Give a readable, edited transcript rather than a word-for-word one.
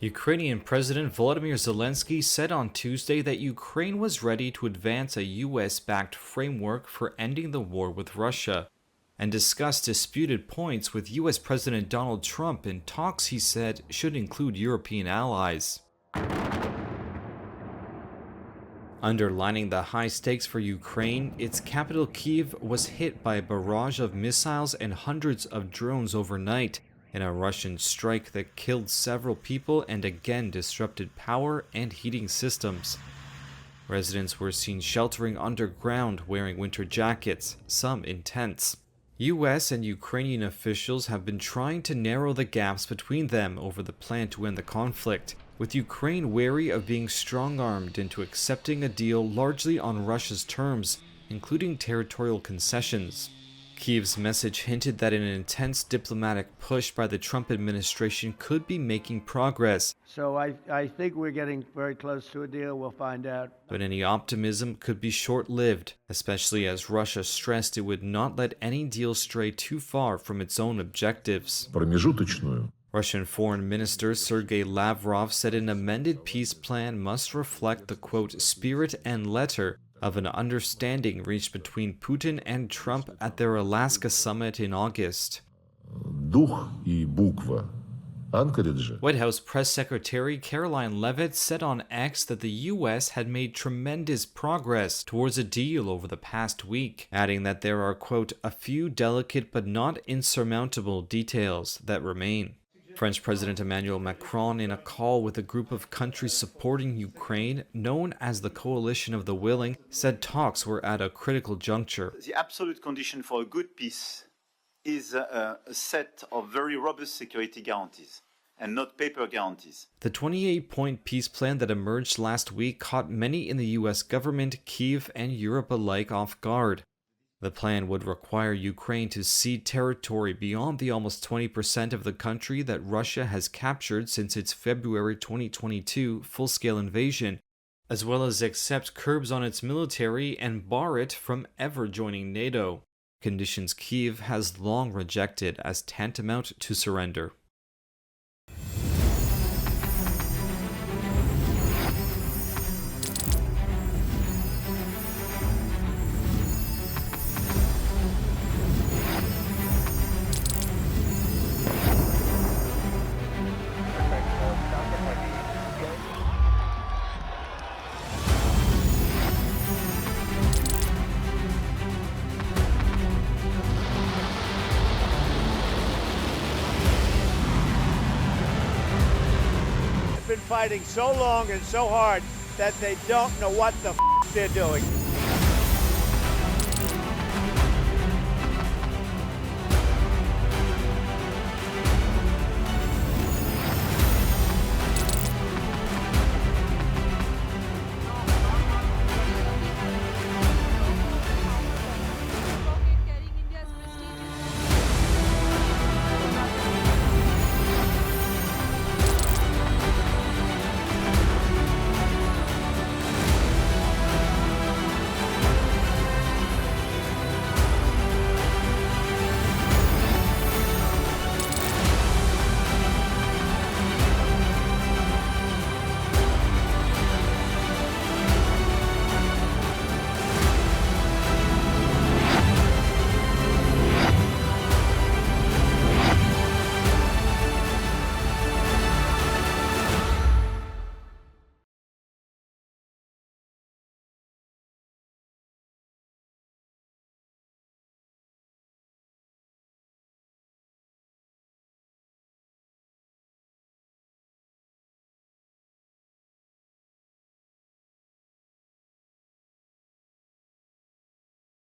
Ukrainian President Vladimir Zelensky said on Tuesday that Ukraine was ready to advance a US-backed framework for ending the war with Russia, and discussed disputed points with US President Donald Trump in talks he said should include European allies. Underlining the high stakes for Ukraine, its capital Kyiv was hit by a barrage of missiles and hundreds of drones overnight, in a Russian strike that killed several people and again disrupted power and heating systems. Residents were seen sheltering underground wearing winter jackets, some in tents. US and Ukrainian officials have been trying to narrow the gaps between them over the plan to end the conflict, with Ukraine wary of being strong-armed into accepting a deal largely on Russia's terms, including territorial concessions. Kyiv's message hinted that an intense diplomatic push by the Trump administration could be making progress. So I think we're getting very close to a deal. We'll find out. But any optimism could be short-lived, especially as Russia stressed it would not let any deal stray too far from its own objectives. Russian Foreign Minister Sergei Lavrov said an amended peace plan must reflect the, quote, spirit and letter of an understanding reached between Putin and Trump at their Alaska summit in August. White House Press Secretary Caroline Leavitt said on X that the U.S. had made tremendous progress towards a deal over the past week, adding that there are, quote, a few delicate but not insurmountable details that remain. French President Emmanuel Macron, in a call with a group of countries supporting Ukraine, known as the Coalition of the Willing, said talks were at a critical juncture. The absolute condition for a good peace is a set of very robust security guarantees, and not paper guarantees. The 28-point peace plan that emerged last week caught many in the US government, Kyiv, and Europe alike off guard. The plan would require Ukraine to cede territory beyond the almost 20% of the country that Russia has captured since its February 2022 full-scale invasion, as well as accept curbs on its military and bar it from ever joining NATO, conditions Kyiv has long rejected as tantamount to surrender. Been fighting so long and so hard that they don't know what the they're doing.